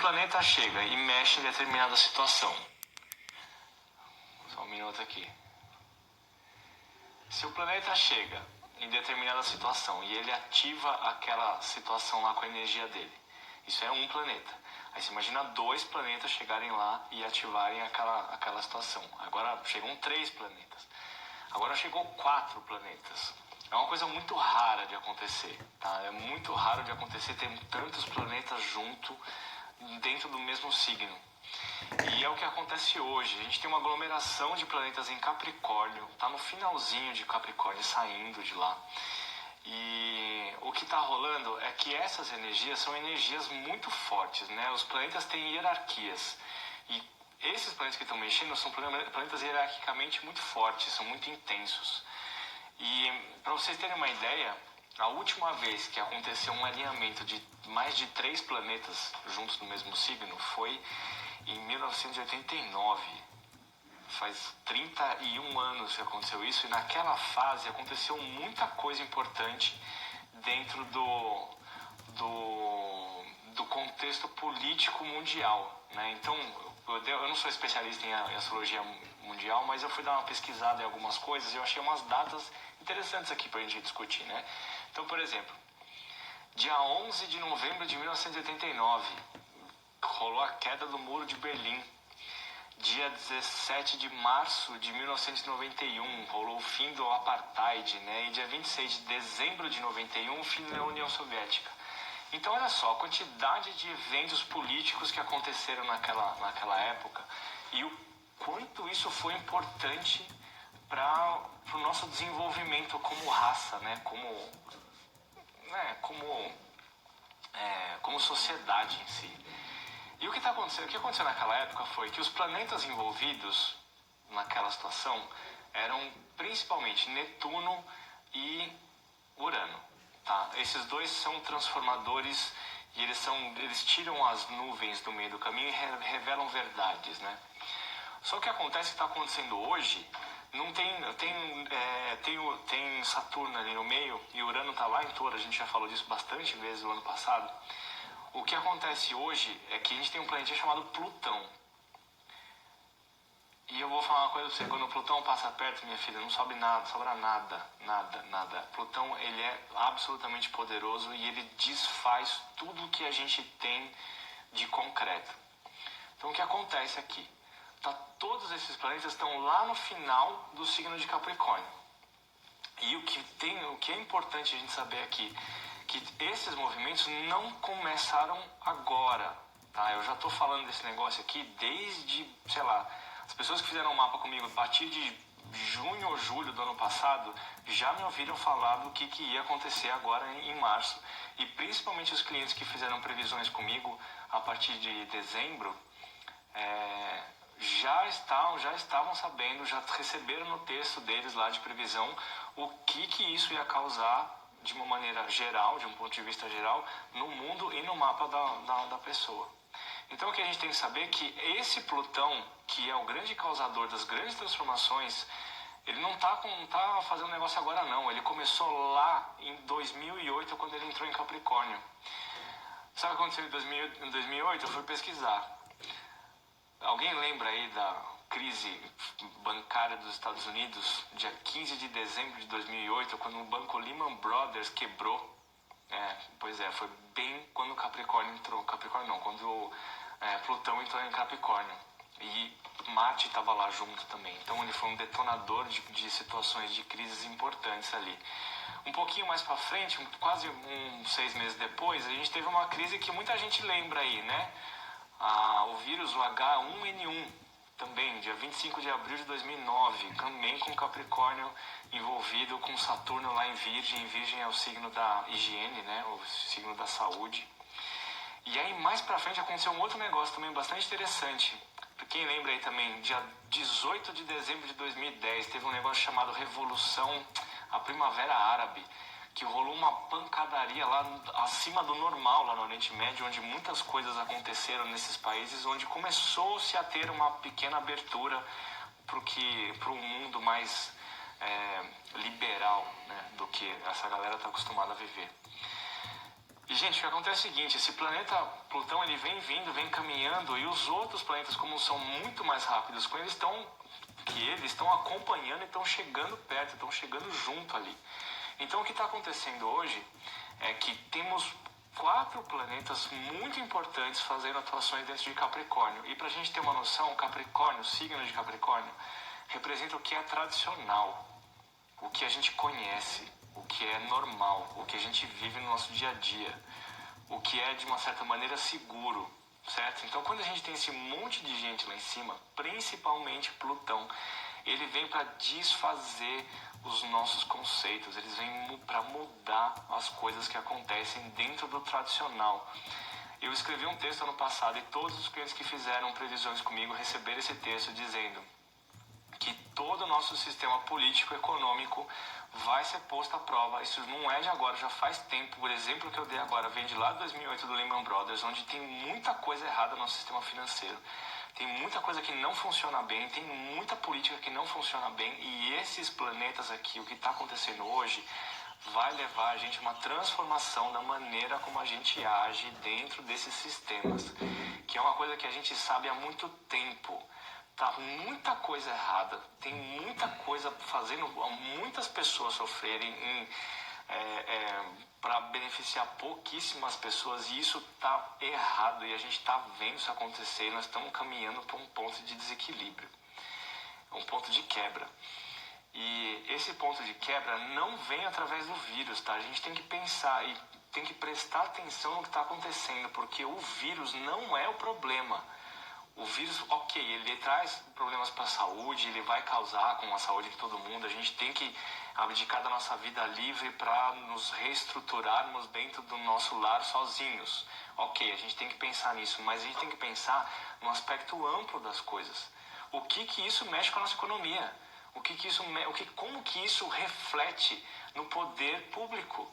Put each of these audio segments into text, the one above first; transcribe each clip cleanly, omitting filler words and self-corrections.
planeta chega e mexe em determinada situação, só um minuto aqui. Se o planeta chega em determinada situação e ele ativa aquela situação lá com a energia dele, isso é um planeta. Aí você imagina 2 planetas chegarem lá e ativarem aquela situação. Agora chegam 3 planetas. Agora chegou 4 planetas. É uma coisa muito rara de acontecer, tá? É muito raro de acontecer ter tantos planetas junto dentro do mesmo signo. E é o que acontece hoje. A gente tem uma aglomeração de planetas em Capricórnio, tá no finalzinho de Capricórnio, saindo de lá. E o que está rolando é que essas energias são energias muito fortes, né? Os planetas têm hierarquias. E esses planetas que estão mexendo são planetas hierarquicamente muito fortes, são muito intensos. E para vocês terem uma ideia, a última vez que aconteceu um alinhamento de mais de 3 planetas juntos no mesmo signo foi em 1989. Faz 31 anos que aconteceu isso, e naquela fase aconteceu muita coisa importante dentro do contexto político mundial, né? Então, eu não sou especialista em astrologia mundial, mas eu fui dar uma pesquisada em algumas coisas e eu achei umas datas interessantes aqui para a gente discutir, né? Então, por exemplo, dia 11 de novembro de 1989, rolou a queda do Muro de Berlim. Dia 17 de março de 1991, rolou o fim do Apartheid, né? E dia 26 de dezembro de 91, o fim da União Soviética. Então, olha só, a quantidade de eventos políticos que aconteceram naquela época e o quanto isso foi importante para o nosso desenvolvimento como raça, né? Como sociedade em si. E o que aconteceu naquela época foi que os planetas envolvidos naquela situação eram principalmente Netuno e Urano, tá? Esses 2 são transformadores e eles tiram as nuvens do meio do caminho e revelam verdades, né? Só que acontece que está acontecendo hoje, não tem Saturno ali no meio e Urano está lá em Touro, a gente já falou disso bastante vezes no ano passado. O que acontece hoje é que a gente tem um planeta chamado Plutão. E eu vou falar uma coisa pra você, quando o Plutão passa perto, minha filha, não sobra nada. Plutão, ele é absolutamente poderoso e ele desfaz tudo que a gente tem de concreto. Então o que acontece aqui? Todos esses planetas estão lá no final do signo de Capricórnio. E o que é importante a gente saber aqui, que esses movimentos não começaram agora, tá? Eu já estou falando desse negócio aqui desde, sei lá, as pessoas que fizeram o mapa comigo a partir de junho ou julho do ano passado já me ouviram falar do que ia acontecer agora em março. E principalmente os clientes que fizeram previsões comigo a partir de dezembro, já estavam sabendo, já receberam no texto deles lá de previsão o que isso ia causar de uma maneira geral, de um ponto de vista geral, no mundo e no mapa da pessoa. Então o que a gente tem que saber é que esse Plutão, que é o grande causador das grandes transformações, ele não tá fazendo negócio agora não, ele começou lá em 2008, quando ele entrou em Capricórnio. Sabe o que aconteceu em 2008? Eu fui pesquisar. Alguém lembra aí da crise bancária dos Estados Unidos, dia 15 de dezembro de 2008, quando o banco Lehman Brothers quebrou? Foi bem quando Capricórnio entrou. Quando Plutão entrou em Capricórnio. E Marte estava lá junto também. Então ele foi um detonador de situações de crises importantes ali. Um pouquinho mais para frente, quase 6 meses depois, a gente teve uma crise que muita gente lembra aí, né? O vírus, o H1N1, também, dia 25 de abril de 2009, também com Capricórnio envolvido, com Saturno lá em Virgem. Virgem é o signo da higiene, né? O signo da saúde. E aí, mais pra frente, aconteceu um outro negócio também bastante interessante. Pra quem lembra aí também, dia 18 de dezembro de 2010, teve um negócio chamado Revolução, a Primavera Árabe, que rolou uma pancadaria lá acima do normal, lá no Oriente Médio, onde muitas coisas aconteceram nesses países, onde começou-se a ter uma pequena abertura para um mundo mais liberal, né, do que essa galera está acostumada a viver. E, gente, o que acontece é o seguinte, esse planeta Plutão, ele vem vindo, vem caminhando, e os outros planetas, como são muito mais rápidos eles estão acompanhando e estão chegando perto, estão chegando junto ali. Então, o que está acontecendo hoje é que temos 4 planetas muito importantes fazendo atuações dentro de Capricórnio. E para a gente ter uma noção, Capricórnio, o signo de Capricórnio, representa o que é tradicional, o que a gente conhece, o que é normal, o que a gente vive no nosso dia a dia, o que é de uma certa maneira seguro, certo? Então, quando a gente tem esse monte de gente lá em cima, principalmente Plutão, ele vem para desfazer os nossos conceitos, eles vêm para mudar as coisas que acontecem dentro do tradicional. Eu escrevi um texto ano passado e todos os clientes que fizeram previsões comigo receberam esse texto dizendo que todo o nosso sistema político-econômico vai ser posto à prova. Isso não é de agora, já faz tempo. O exemplo que eu dei agora vem de lá de 2008 do Lehman Brothers, onde tem muita coisa errada no nosso sistema financeiro. Tem muita coisa que não funciona bem, tem muita política que não funciona bem, e esses planetas aqui, o que está acontecendo hoje, vai levar a gente a uma transformação da maneira como a gente age dentro desses sistemas, que é uma coisa que a gente sabe há muito tempo. Tá muita coisa errada, tem muita coisa fazendo muitas pessoas sofrerem para beneficiar pouquíssimas pessoas, e isso tá errado, e a gente tá vendo isso acontecer, e nós estamos caminhando para um ponto de desequilíbrio, um ponto de quebra. E esse ponto de quebra não vem através do vírus, tá? A gente tem que pensar e tem que prestar atenção no que está acontecendo, porque o vírus não é o problema. O vírus, ok, ele traz problemas para a saúde, ele vai causar com a saúde de todo mundo. A gente tem que abdicar da nossa vida livre para nos reestruturarmos dentro do nosso lar sozinhos. Ok, a gente tem que pensar nisso, mas a gente tem que pensar no aspecto amplo das coisas. O que isso mexe com a nossa economia? Como que isso reflete no poder público?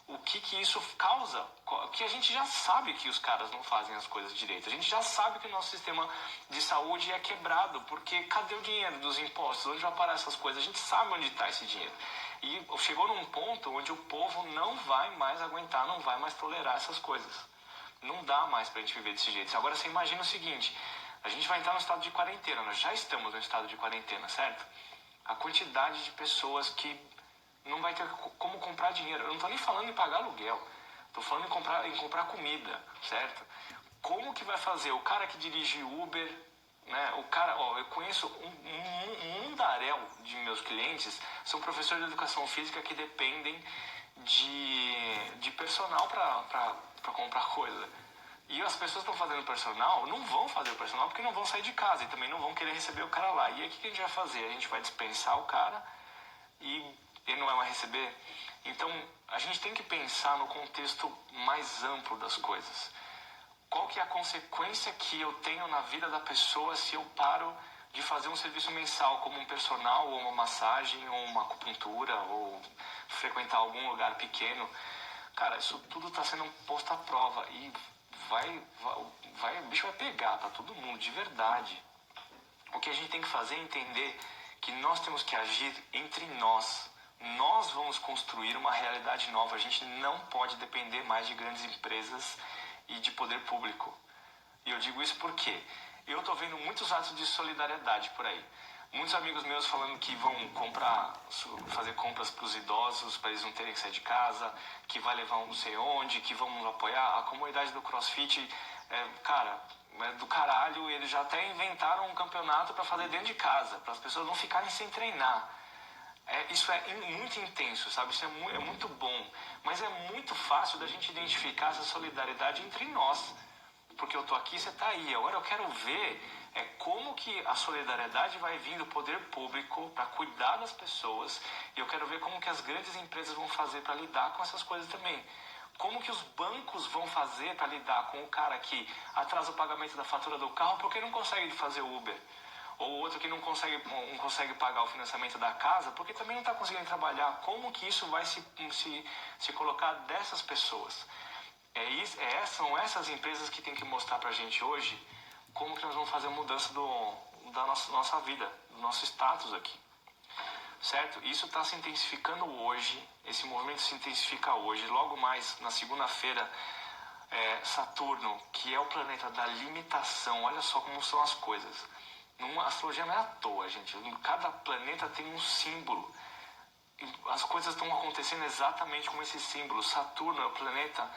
O que isso causa? Que a gente já sabe que os caras não fazem as coisas direito. A gente já sabe que o nosso sistema de saúde é quebrado, porque cadê o dinheiro dos impostos? Onde vai parar essas coisas? A gente sabe onde está esse dinheiro. E chegou num ponto onde o povo não vai mais aguentar, não vai mais tolerar essas coisas. Não dá mais pra gente viver desse jeito. Agora você imagina o seguinte, a gente vai entrar no estado de quarentena, nós já estamos no estado de quarentena, certo? A quantidade de pessoas que não vai ter como comprar dinheiro. Eu não estou nem falando em pagar aluguel. Estou falando em comprar comida, certo? Como que vai fazer? O cara que dirige Uber, né? O cara, eu conheço um mundaréu de meus clientes, são professores de educação física que dependem de personal para comprar coisa. E as pessoas que estão fazendo personal não vão fazer o personal porque não vão sair de casa e também não vão querer receber o cara lá. E aí o que a gente vai fazer? A gente vai dispensar o cara e ele não vai mais receber. Então, a gente tem que pensar no contexto mais amplo das coisas. Qual que é a consequência que eu tenho na vida da pessoa se eu paro de fazer um serviço mensal, como um personal, ou uma massagem, ou uma acupuntura, ou frequentar algum lugar pequeno? Cara, isso tudo está sendo posto à prova e o bicho vai pegar para todo mundo, de verdade. O que a gente tem que fazer é entender que nós temos que agir entre nós. Nós vamos construir uma realidade nova. A gente não pode depender mais de grandes empresas e de poder público. E eu digo isso porque eu estou vendo muitos atos de solidariedade por aí. Muitos amigos meus falando que vão fazer compras para os idosos, para eles não terem que sair de casa, que vai levar um não sei onde, que vão apoiar. A comunidade do CrossFit, cara, é do caralho. Eles já até inventaram um campeonato para fazer dentro de casa, para as pessoas não ficarem sem treinar. Isso é muito intenso, sabe? Isso é muito bom. Mas é muito fácil da gente identificar essa solidariedade entre nós. Porque eu tô aqui, você tá aí. Agora eu quero ver como que a solidariedade vai vir do poder público para cuidar das pessoas. E eu quero ver como que as grandes empresas vão fazer para lidar com essas coisas também. Como que os bancos vão fazer para lidar com o cara que atrasa o pagamento da fatura do carro porque não consegue fazer Uber. Ou outro que não consegue pagar o financiamento da casa porque também não está conseguindo trabalhar. Como que isso vai se colocar dessas pessoas? São essas empresas que tem que mostrar pra gente hoje como que nós vamos fazer a mudança da nossa vida, do nosso status aqui. certo? Isso está se intensificando hoje, esse movimento se intensifica hoje. Logo mais, na segunda-feira, Saturno, que é o planeta da limitação, olha só como são as coisas. A astrologia não é à toa, gente. Cada planeta tem um símbolo. As coisas estão acontecendo exatamente com esse símbolo. Saturno é o planeta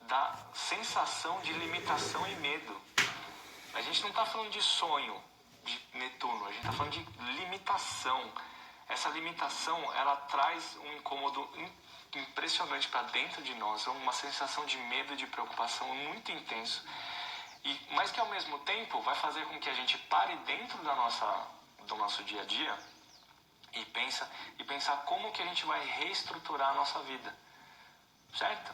da sensação de limitação e medo. A gente não está falando de sonho de Netuno, a gente está falando de limitação. Essa limitação, ela traz um incômodo impressionante para dentro de nós, uma sensação de medo e de preocupação muito intenso. Mas que ao mesmo tempo vai fazer com que a gente pare dentro do nosso dia a dia e pensar como que a gente vai reestruturar a nossa vida, certo?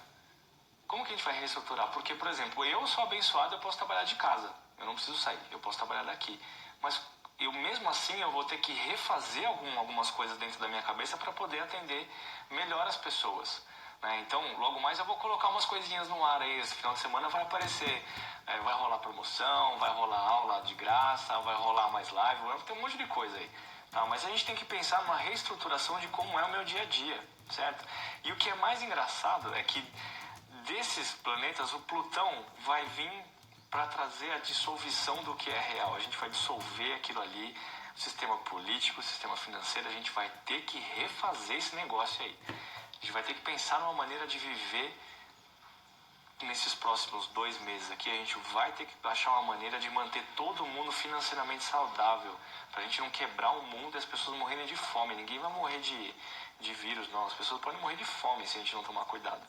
Como que a gente vai reestruturar? Porque, por exemplo, eu sou abençoado, eu posso trabalhar de casa, eu não preciso sair, eu posso trabalhar daqui, mas eu mesmo assim eu vou ter que refazer algumas coisas dentro da minha cabeça para poder atender melhor as pessoas, né? Então, logo mais eu vou colocar umas coisinhas no ar aí, esse final de semana vai aparecer, vai rolar promoção, vai rolar aula de graça, vai rolar mais live, vai ter um monte de coisa aí. Tá, mas a gente tem que pensar numa reestruturação de como é o meu dia a dia, certo? E o que é mais engraçado é que desses planetas, o Plutão vai vir para trazer a dissolução do que é real. A gente vai dissolver aquilo ali, o sistema político, o sistema financeiro, a gente vai ter que refazer esse negócio aí. A gente vai ter que pensar numa maneira de viver nesses próximos 2 meses aqui. A gente vai ter que achar uma maneira de manter todo mundo financeiramente saudável, pra gente não quebrar o mundo e as pessoas morrerem de fome. Ninguém vai morrer de vírus, não. As pessoas podem morrer de fome se a gente não tomar cuidado.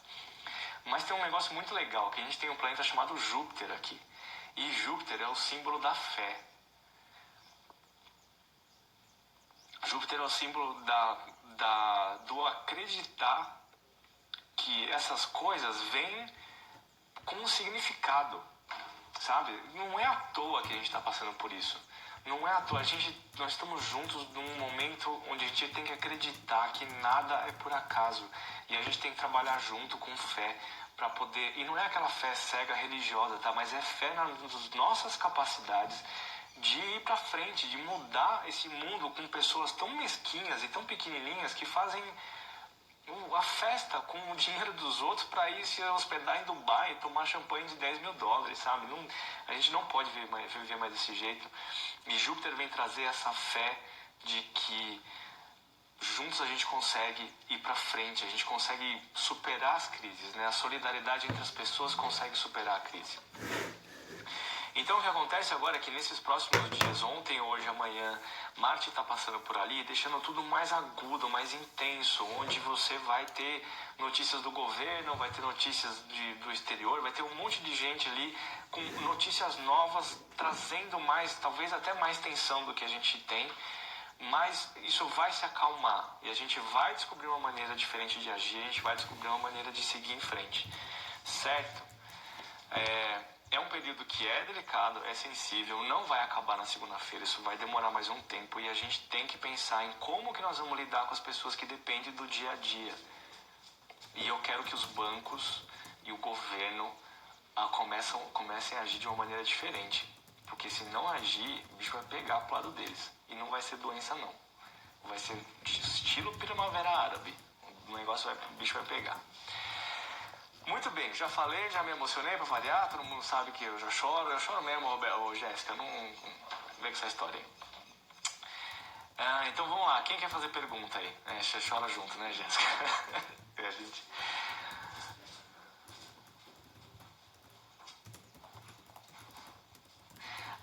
Mas tem um negócio muito legal, que a gente tem um planeta chamado Júpiter aqui. E Júpiter é o símbolo da fé. Júpiter é o símbolo do acreditar que essas coisas vêm com um significado, sabe? Não é à toa que a gente está passando por isso. Não é à toa. Nós estamos juntos num momento onde a gente tem que acreditar que nada é por acaso. E a gente tem que trabalhar junto com fé para poder... E não é aquela fé cega religiosa, tá? Mas é fé nas nossas capacidades de ir para frente, de mudar esse mundo com pessoas tão mesquinhas e tão pequenininhas que fazem a festa com o dinheiro dos outros para ir se hospedar em Dubai e tomar champanhe de $10.000, sabe? A gente não pode viver mais desse jeito. E Júpiter vem trazer essa fé de que juntos a gente consegue ir para frente, a gente consegue superar as crises, né? A solidariedade entre as pessoas consegue superar a crise. Então o que acontece agora é que nesses próximos dias, ontem, hoje, amanhã, Marte está passando por ali, deixando tudo mais agudo, mais intenso, onde você vai ter notícias do governo, vai ter notícias do exterior, vai ter um monte de gente ali com notícias novas, trazendo mais, talvez até mais tensão do que a gente tem, mas isso vai se acalmar e a gente vai descobrir uma maneira diferente de agir, a gente vai descobrir uma maneira de seguir em frente, certo? É um período que é delicado, é sensível, não vai acabar na segunda-feira, isso vai demorar mais um tempo e a gente tem que pensar em como que nós vamos lidar com as pessoas que dependem do dia a dia. E eu quero que os bancos e o governo comecem a agir de uma maneira diferente, porque se não agir, o bicho vai pegar pro lado deles e não vai ser doença não, vai ser de estilo Primavera Árabe, o bicho vai pegar. Muito bem, já falei, já me emocionei pra variar, todo mundo sabe que eu choro mesmo, Jéssica, não vem com essa história aí. Então vamos lá, quem quer fazer pergunta aí? Você chora junto, né, Jéssica? gente...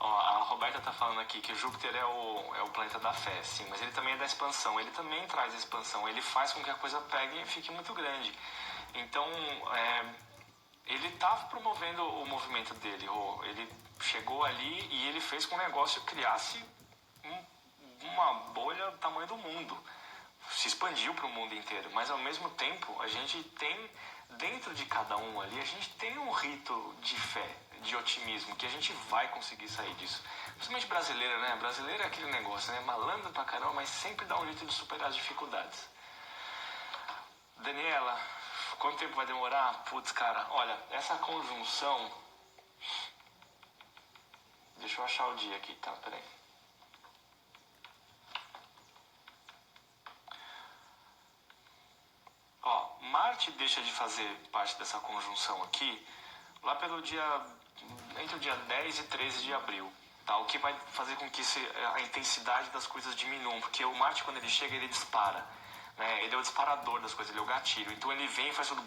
Ó, a Roberta tá falando aqui que Júpiter é o planeta da fé, sim, mas ele também é da expansão, ele também traz a expansão, ele faz com que a coisa pegue e fique muito grande. Então, ele está promovendo o movimento dele, ele chegou ali e ele fez com que o negócio criasse uma bolha do tamanho do mundo, se expandiu para o mundo inteiro, mas ao mesmo tempo a gente tem, dentro de cada um ali, a gente tem um rito de fé, de otimismo, que a gente vai conseguir sair disso. Principalmente brasileiro, né? Brasileiro é aquele negócio, né? Malandro pra caramba, mas sempre dá um jeito de superar as dificuldades. Daniela, quanto tempo vai demorar? Putz, cara, olha, essa conjunção... Deixa eu achar o dia aqui, tá? Peraí. Marte deixa de fazer parte dessa conjunção aqui lá entre o dia 10 e 13 de abril. Tá? O que vai fazer com que a intensidade das coisas diminuam, porque o Marte, quando ele chega, ele dispara. Né? Ele é o disparador das coisas, ele é o gatilho. Então ele vem e faz tudo...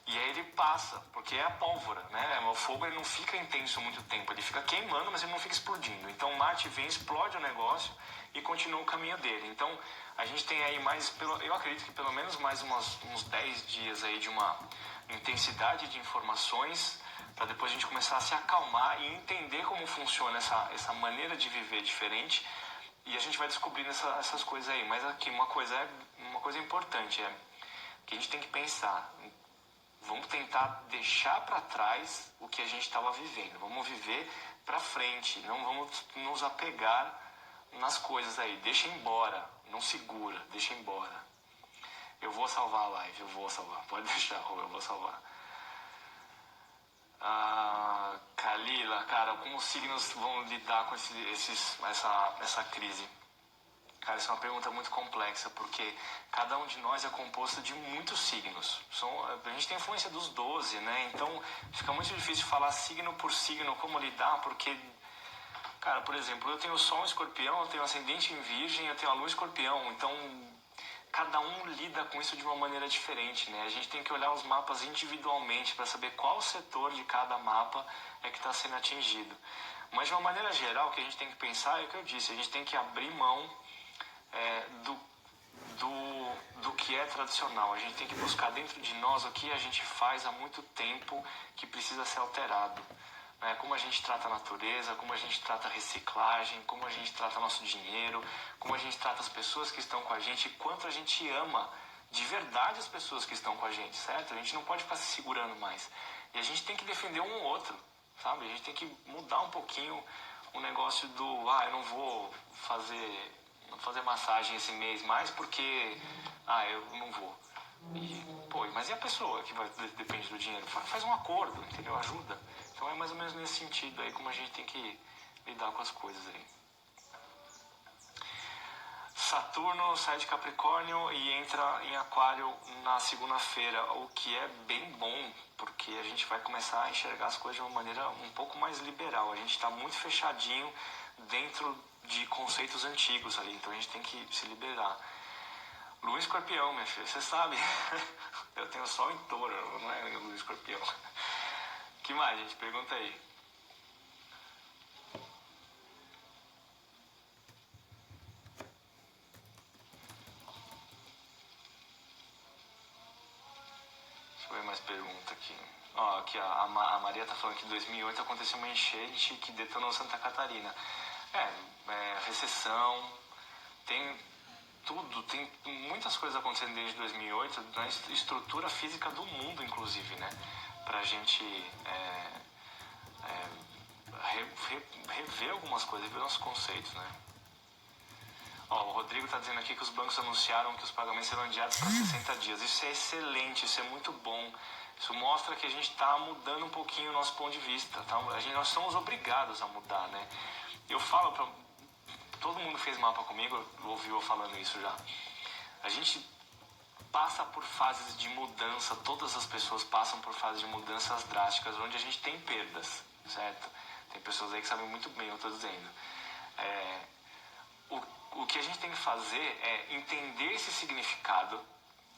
E aí ele passa, porque é a pólvora, né? O fogo ele não fica intenso muito tempo, ele fica queimando, mas ele não fica explodindo. Então Marte vem, explode o negócio e continua o caminho dele. Então a gente tem aí eu acredito que pelo menos mais uns 10 dias aí de uma intensidade de informações, para depois a gente começar a se acalmar e entender como funciona essa maneira de viver diferente. E a gente vai descobrindo essas coisas aí. Mas aqui uma coisa importante é que a gente tem que pensar. Vamos tentar deixar para trás o que a gente estava vivendo. Vamos viver para frente. Não vamos nos apegar nas coisas aí. Deixa embora. Não segura. Deixa embora. Eu vou salvar a live. Eu vou salvar. Pode deixar, eu vou salvar. Kalila, cara, como os signos vão lidar com essa crise? Cara, isso é uma pergunta muito complexa, porque cada um de nós é composto de muitos signos. A gente tem influência dos 12, né? Então, fica muito difícil falar signo por signo, como lidar, porque... Cara, por exemplo, eu tenho o Sol em Escorpião, eu tenho ascendente em Virgem, eu tenho a Lua em Escorpião. Então, cada um lida com isso de uma maneira diferente, né? A gente tem que olhar os mapas individualmente para saber qual setor de cada mapa é que está sendo atingido. Mas, de uma maneira geral, o que a gente tem que pensar é o que eu disse. A gente tem que abrir mão do que é tradicional. A gente tem que buscar dentro de nós o que a gente faz há muito tempo que precisa ser alterado. Né? Como a gente trata a natureza, como a gente trata a reciclagem, como a gente trata nosso dinheiro, como a gente trata as pessoas que estão com a gente, quanto a gente ama de verdade as pessoas que estão com a gente, certo? A gente não pode ficar se segurando mais. E a gente tem que defender um ou outro, sabe? A gente tem que mudar um pouquinho o negócio do, eu não vou fazer massagem esse mês mais porque eu não vou. Mas e a pessoa que depende do dinheiro? Faz um acordo, entendeu? Ajuda. Então é mais ou menos nesse sentido aí como a gente tem que lidar com as coisas aí. Saturno sai de Capricórnio e entra em Aquário na segunda-feira, o que é bem bom, porque a gente vai começar a enxergar as coisas de uma maneira um pouco mais liberal. A gente está muito fechadinho dentro de conceitos antigos ali, então a gente tem que se liberar. Lua em Escorpião, minha filha, você sabe, eu tenho Sol em Touro, não é Lua em Escorpião. O que mais, gente? Pergunta aí. Deixa eu ver mais pergunta aqui. Aqui a Maria tá falando que em 2008 aconteceu uma enchente que detonou Santa Catarina. Recessão, tem muitas coisas acontecendo desde 2008 na estrutura física do mundo, inclusive, né? Pra gente rever algumas coisas, rever nossos conceitos, né? O Rodrigo está dizendo aqui que os bancos anunciaram que os pagamentos serão adiados para 60 dias. Isso é excelente, isso é muito bom. Isso mostra que a gente está mudando um pouquinho o nosso ponto de vista. Tá? Nós somos obrigados a mudar, né? Eu falo para... Todo mundo fez mapa comigo, ouviu eu falando isso já. A gente passa por fases de mudança, todas as pessoas passam por fases de mudanças drásticas, onde a gente tem perdas, certo? Tem pessoas aí que sabem muito bem o que eu estou dizendo. O que a gente tem que fazer é entender esse significado,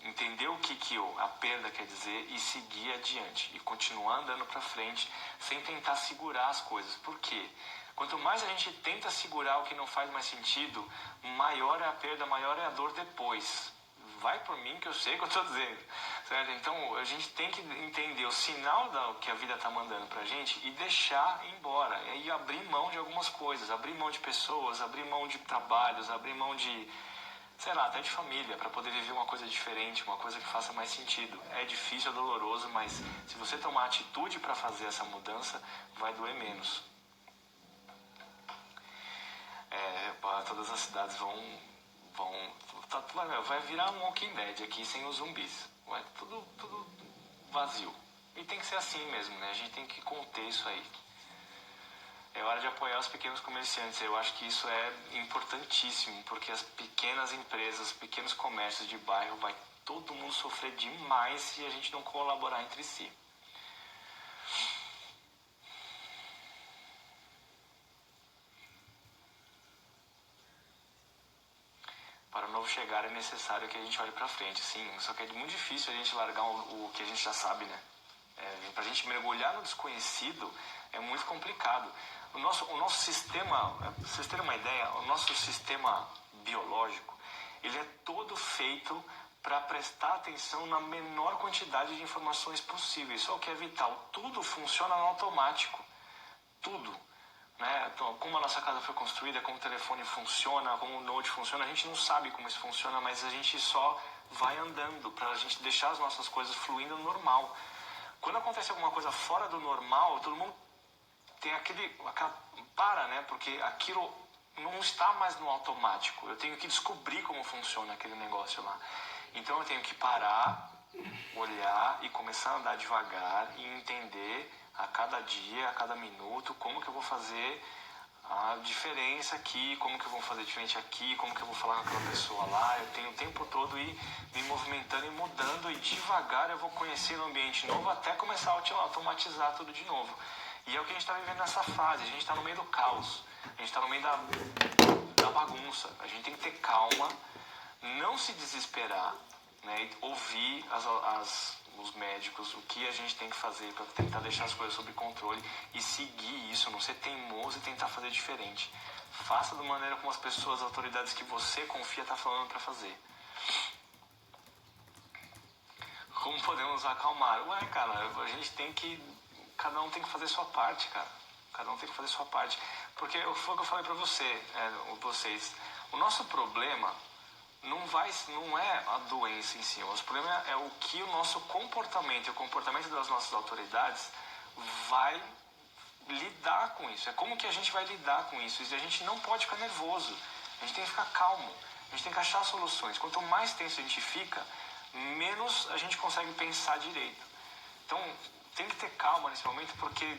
entender o que a perda quer dizer e seguir adiante. E continuar andando para frente sem tentar segurar as coisas. Por quê? Quanto mais a gente tenta segurar o que não faz mais sentido, maior é a perda, maior é a dor depois. Vai por mim que eu sei o que eu estou dizendo, certo? Então a gente tem que entender o sinal que a vida está mandando pra gente e deixar ir embora, e abrir mão de algumas coisas, abrir mão de pessoas, abrir mão de trabalhos, abrir mão de, sei lá, até de família, para poder viver uma coisa diferente, uma coisa que faça mais sentido. É difícil, é doloroso, mas se você tomar atitude para fazer essa mudança, vai doer menos. Todas as cidades vai virar um Walking Dead aqui sem os zumbis. Vai tudo vazio. E tem que ser assim mesmo, né? A gente tem que conter isso aí. É hora de apoiar os pequenos comerciantes. Eu acho que isso é importantíssimo, porque as pequenas empresas, os pequenos comércios de bairro vai todo mundo sofrer demais se a gente não colaborar entre si. Para o novo chegar é necessário que a gente olhe para frente, sim, só que é muito difícil a gente largar o que a gente já sabe, né? Para a gente mergulhar no desconhecido é muito complicado. O nosso sistema, pra vocês terem uma ideia, o nosso sistema biológico, ele é todo feito para prestar atenção na menor quantidade de informações possíveis. Só o que é vital, tudo funciona no automático, tudo. Né? Então, como a nossa casa foi construída, como o telefone funciona, como o Note funciona, a gente não sabe como isso funciona, mas a gente só vai andando para a gente deixar as nossas coisas fluindo normal. Quando acontece alguma coisa fora do normal, todo mundo tem para, né? Porque aquilo não está mais no automático. Eu tenho que descobrir como funciona aquele negócio lá. Então eu tenho que parar, olhar e começar a andar devagar e entender a cada dia, a cada minuto, como que eu vou fazer a diferença aqui, como que eu vou fazer diferente aqui, como que eu vou falar com aquela pessoa lá. Eu tenho o tempo todo ir me movimentando e mudando, e devagar eu vou conhecer um ambiente novo até começar a automatizar tudo de novo. E é o que a gente está vivendo nessa fase. A gente está no meio do caos, a gente está no meio da bagunça. A gente tem que ter calma, não se desesperar, né, e ouvir os médicos, o que a gente tem que fazer para tentar deixar as coisas sob controle e seguir isso, não ser teimoso e tentar fazer diferente. Faça da maneira como as pessoas, as autoridades que você confia estão falando para fazer. Como podemos acalmar? Ué, cara, a gente tem que... Cada um tem que fazer sua parte, cara. Cada um tem que fazer sua parte. Porque foi o que eu falei para vocês. O nosso problema não é a doença em si. O nosso problema é o que o nosso comportamento e o comportamento das nossas autoridades vai lidar com isso. É como que a gente vai lidar com isso. E a gente não pode ficar nervoso. A gente tem que ficar calmo. A gente tem que achar soluções. Quanto mais tenso a gente fica, menos a gente consegue pensar direito. Então, tem que ter calma nesse momento, porque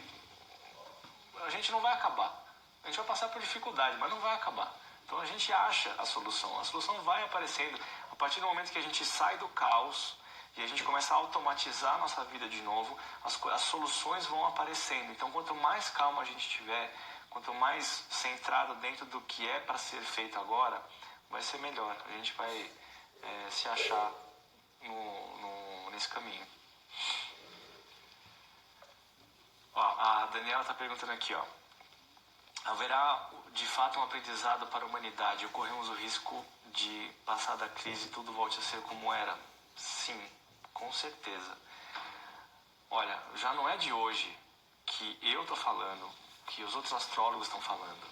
a gente não vai acabar. A gente vai passar por dificuldade, mas não vai acabar. Então a gente acha a solução vai aparecendo a partir do momento que a gente sai do caos e a gente começa a automatizar a nossa vida de novo, as soluções vão aparecendo. Então quanto mais calma a gente tiver, quanto mais centrado dentro do que é para ser feito agora, vai ser melhor. A gente vai se achar nesse caminho. Ó, a Daniela está perguntando aqui, ó. Haverá de fato um aprendizado para a humanidade? Corremos o risco de passar da crise e tudo volte a ser como era? Sim, com certeza. Olha, já não é de hoje que eu estou falando, que os outros astrólogos estão falando,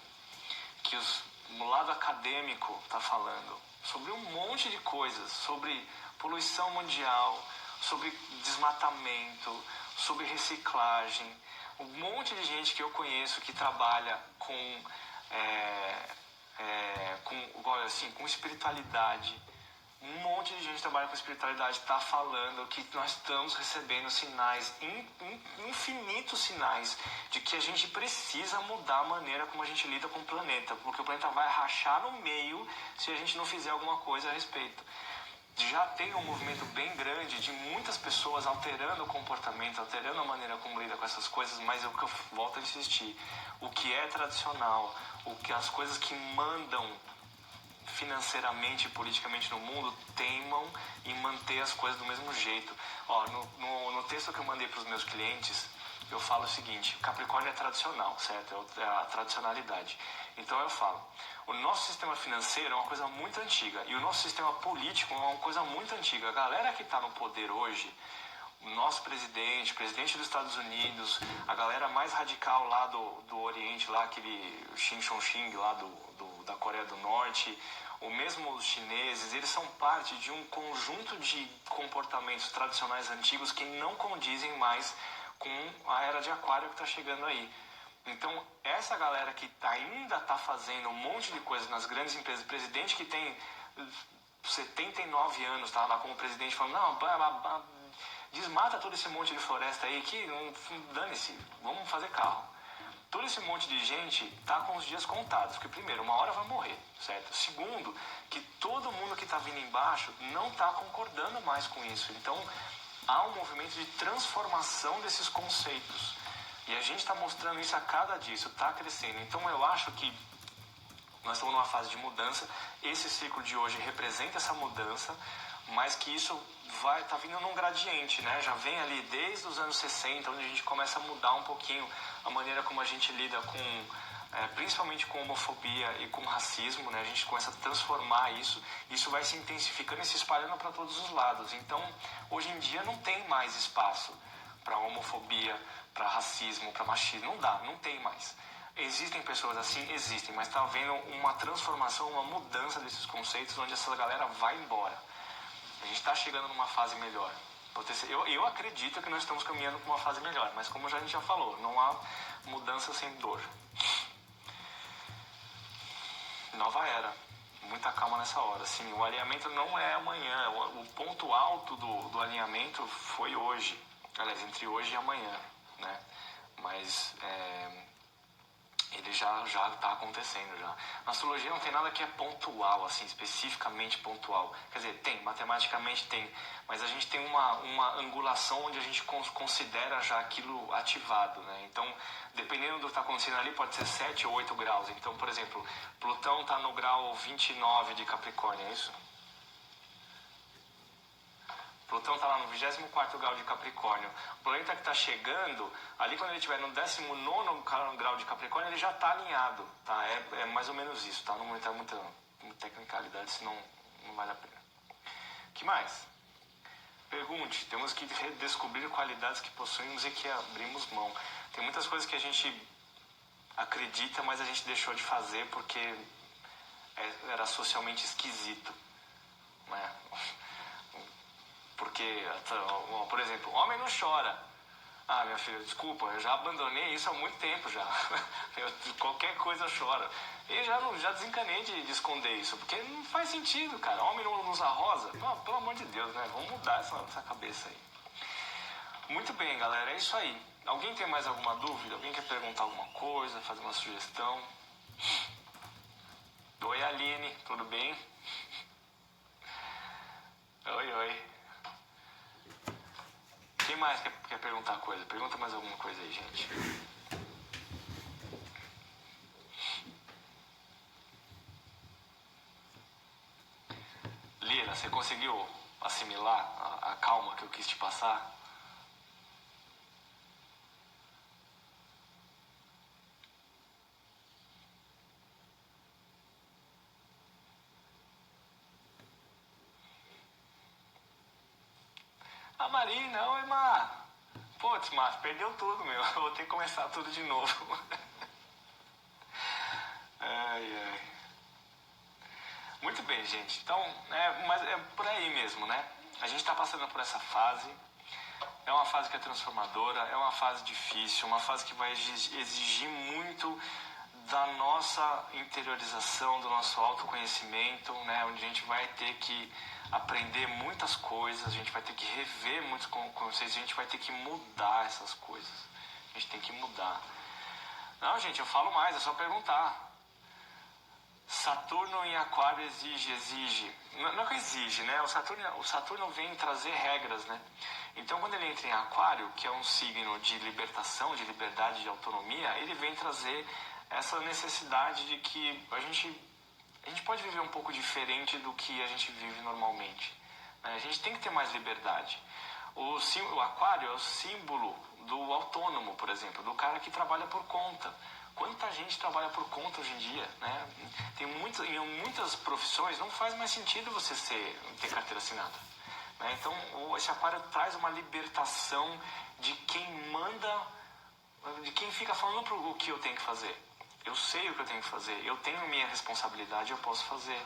que o lado acadêmico está falando sobre um monte de coisas, sobre poluição mundial, sobre desmatamento, sobre reciclagem. Um monte de gente que eu conheço que trabalha com espiritualidade. Um monte de gente que trabalha com espiritualidade está falando que nós estamos recebendo sinais, infinitos sinais, de que a gente precisa mudar a maneira como a gente lida com o planeta, porque o planeta vai rachar no meio se a gente não fizer alguma coisa a respeito. Já tem um movimento bem grande de muitas pessoas alterando o comportamento, alterando a maneira como lida com essas coisas, mas é o que eu volto a insistir. O que é tradicional, as coisas que mandam financeiramente e politicamente no mundo, teimam em manter as coisas do mesmo jeito. Ó, no texto que eu mandei para os meus clientes, eu falo o seguinte: Capricórnio é tradicional, certo? É a tradicionalidade. Então eu falo, o nosso sistema financeiro é uma coisa muito antiga e o nosso sistema político é uma coisa muito antiga. A galera que está no poder hoje, o nosso presidente dos Estados Unidos, a galera mais radical lá do Oriente, lá aquele Xi Jinping lá da Coreia do Norte, ou mesmo os chineses, eles são parte de um conjunto de comportamentos tradicionais antigos que não condizem mais com a era de aquário que está chegando aí. Então, essa galera que ainda está fazendo um monte de coisas nas grandes empresas, presidente que tem 79 anos, está lá como presidente falando, não, desmata todo esse monte de floresta aí que não dane-se, vamos fazer carro. todo esse monte de gente está com os dias contados, porque primeiro, uma hora vai morrer, certo? Segundo, que todo mundo que está vindo embaixo não está concordando mais com isso. Então, há um movimento de transformação desses conceitos. E a gente está mostrando isso a cada dia, isso está crescendo. Então, eu acho que nós estamos numa fase de mudança. Esse ciclo de hoje representa essa mudança, mas que isso tá vindo num gradiente, né? Já vem ali desde os anos 60, onde a gente começa a mudar um pouquinho a maneira como a gente lida com, principalmente com homofobia e com racismo, né? A gente começa a transformar isso vai se intensificando e se espalhando para todos os lados. Então, hoje em dia não tem mais espaço para homofobia, para racismo, para machismo, não tem mais. Existem pessoas assim? Existem, mas está havendo uma transformação, uma mudança desses conceitos, onde essa galera vai embora. A gente está chegando numa fase melhor. Eu acredito que nós estamos caminhando para uma fase melhor, mas como a gente já falou, não há mudança sem dor. Nova era. Muita calma nessa hora. Sim, o alinhamento não é amanhã. O ponto alto do alinhamento foi hoje. Aliás, entre hoje e amanhã, né? Mas ele já está acontecendo já. Na astrologia não tem nada que é pontual, assim, especificamente pontual. Quer dizer, tem, matematicamente tem, mas a gente tem uma angulação onde a gente considera já aquilo ativado, né? Então, dependendo do que está acontecendo ali, pode ser 7 ou 8 graus. Então, por exemplo, Plutão está no grau 29 de Capricórnio, é isso? Plutão está lá no 24º grau de Capricórnio. O planeta que está chegando, ali quando ele estiver no 19º grau de Capricórnio, ele já está alinhado. Tá? É mais ou menos isso. Tá? Não vou entrar muita tecnicalidade, senão não vale a pena. O que mais? Pergunte. Temos que redescobrir qualidades que possuímos e que abrimos mão. Tem muitas coisas que a gente acredita, mas a gente deixou de fazer porque era socialmente esquisito. Né? Porque, por exemplo, homem não chora. Ah, minha filha, desculpa, eu já abandonei isso há muito tempo já. Qualquer coisa eu choro. E já desencanei de esconder isso, porque não faz sentido, cara. Homem não usa rosa. Não, pelo amor de Deus, né? Vamos mudar essa cabeça aí. Muito bem, galera, é isso aí. Alguém tem mais alguma dúvida? Alguém quer perguntar alguma coisa, fazer uma sugestão? Oi, Aline, tudo bem? Oi, oi. Quem mais quer perguntar coisa? Pergunta mais alguma coisa aí, gente. Lila, você conseguiu assimilar a calma que eu quis te passar? A Marina, oi, Mar. Putz, Mar, perdeu tudo, meu. Eu vou ter que começar tudo de novo. Ai, ai. Muito bem, gente. Então, mas é por aí mesmo, né? A gente está passando por essa fase. É uma fase que é transformadora, é uma fase difícil, uma fase que vai exigir muito da nossa interiorização, do nosso autoconhecimento, né? Onde a gente vai ter que aprender muitas coisas, a gente vai ter que rever muitos conceitos, a gente vai ter que mudar essas coisas. A gente tem que mudar. Não, gente, eu falo mais, é só perguntar. Saturno em Aquário exige. Não é que exige, né? O Saturno vem trazer regras, né? Então, quando ele entra em Aquário, que é um signo de libertação, de liberdade, de autonomia, ele vem trazer essa necessidade de que a gente pode viver um pouco diferente do que a gente vive normalmente. Né? A gente tem que ter mais liberdade. O Aquário é o símbolo do autônomo, por exemplo, do cara que trabalha por conta. Quanta gente trabalha por conta hoje em dia, né? Em muitas profissões não faz mais sentido você ter carteira assinada. Né? Então, esse Aquário traz uma libertação de quem manda, de quem fica falando o que eu tenho que fazer. Eu sei o que eu tenho que fazer, eu tenho minha responsabilidade, eu posso fazer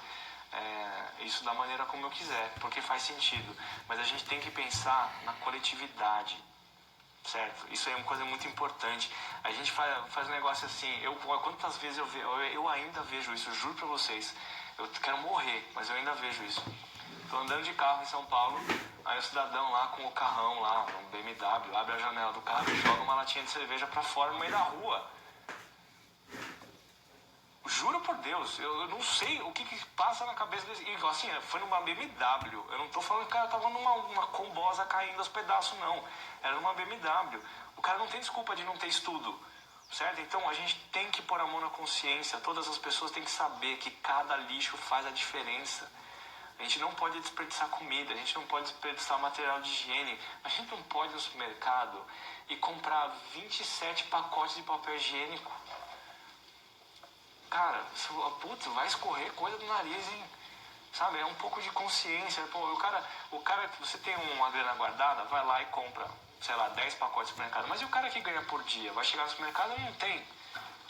isso da maneira como eu quiser, porque faz sentido. Mas a gente tem que pensar na coletividade. Certo? Isso é uma coisa muito importante. A gente faz um negócio assim. Quantas vezes eu ainda vejo isso, eu juro pra vocês. Eu quero morrer, mas eu ainda vejo isso. Tô andando de carro em São Paulo, aí o cidadão lá com o carrão lá, um BMW, abre a janela do carro e joga uma latinha de cerveja pra fora no meio da rua. Deus, eu não sei o que passa na cabeça desse... E assim, foi numa BMW. Eu não tô falando que o cara tava numa combosa caindo aos pedaços, não. Era numa BMW. O cara não tem desculpa de não ter estudo, certo? Então a gente tem que pôr a mão na consciência. Todas as pessoas têm que saber que cada lixo faz a diferença. A gente não pode desperdiçar comida, a gente não pode desperdiçar material de higiene. A gente não pode ir no supermercado e comprar 27 pacotes de papel higiênico. Cara, putz, vai escorrer coisa do nariz, hein? Sabe, é um pouco de consciência. Pô, o cara que você tem uma grana guardada, vai lá e compra, sei lá, 10 pacotes de supermercado. Mas e o cara que ganha por dia? Vai chegar no supermercado e não tem.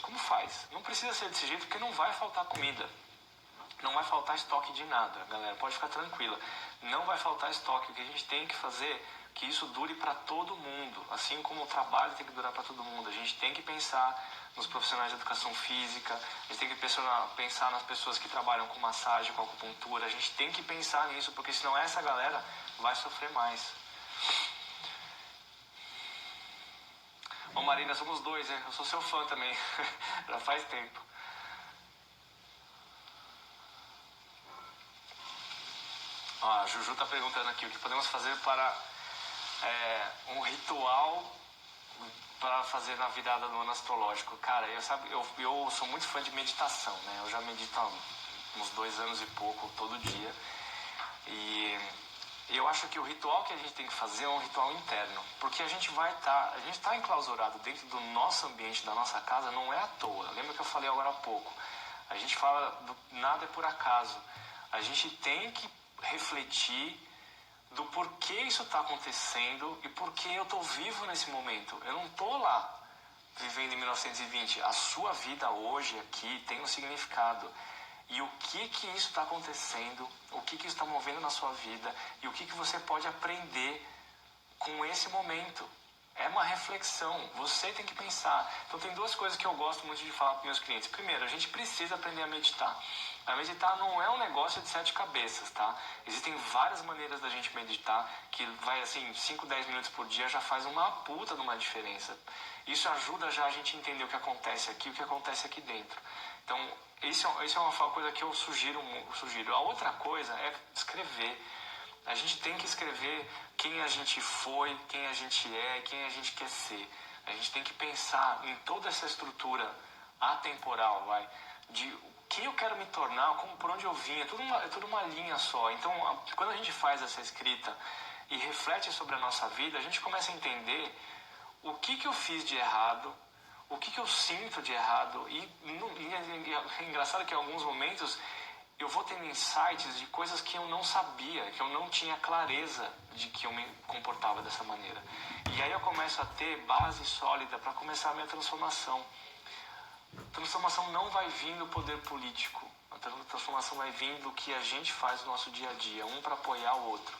Como faz? Não precisa ser desse jeito, porque não vai faltar comida. Não vai faltar estoque de nada, galera. Pode ficar tranquila. Não vai faltar estoque. O que a gente tem que fazer é que isso dure para todo mundo. Assim como o trabalho tem que durar para todo mundo. A gente tem que pensar nos profissionais de educação física. A gente tem que pensar nas pessoas que trabalham com massagem, com acupuntura. A gente tem que pensar nisso, porque senão essa galera vai sofrer mais. Ô Marina, somos dois, né? Eu sou seu fã também. Já faz tempo. A Juju está perguntando aqui o que podemos fazer para um ritual para fazer na virada do ano astrológico. Cara, eu sou muito fã de meditação, né? Eu já medito há uns 2 anos e pouco, todo dia. E eu acho que o ritual que a gente tem que fazer é um ritual interno. Porque a gente está enclausurado dentro do nosso ambiente, da nossa casa, não é à toa. Lembra que eu falei agora há pouco? A gente fala do nada é por acaso. A gente tem que refletir do porquê isso está acontecendo e porquê eu estou vivo nesse momento. Eu não estou lá vivendo em 1920. A sua vida hoje aqui tem um significado. E o que isso está acontecendo, o que isso está movendo na sua vida e o que você pode aprender com esse momento. É uma reflexão, você tem que pensar. Então tem 2 coisas que eu gosto muito de falar para meus clientes. Primeiro, a gente precisa aprender a meditar. A meditar não é um negócio de 7 cabeças, tá? Existem várias maneiras da gente meditar, que vai assim, 5, 10 minutos por dia já faz uma puta de uma diferença. Isso ajuda já a gente entender o que acontece aqui e o que acontece aqui dentro. Então, isso é uma coisa que eu sugiro. A outra coisa é escrever. A gente tem que escrever quem a gente foi, quem a gente é, quem a gente quer ser. A gente tem que pensar em toda essa estrutura atemporal, de quem eu quero me tornar, por onde eu vim, é tudo uma linha só. Então, quando a gente faz essa escrita e reflete sobre a nossa vida, a gente começa a entender o que eu fiz de errado, o que eu sinto de errado. E é engraçado que em alguns momentos eu vou tendo insights de coisas que eu não sabia, que eu não tinha clareza de que eu me comportava dessa maneira. E aí eu começo a ter base sólida para começar a minha transformação. A transformação não vai vir do poder político. A transformação vai vir do que a gente faz no nosso dia a dia, um para apoiar o outro.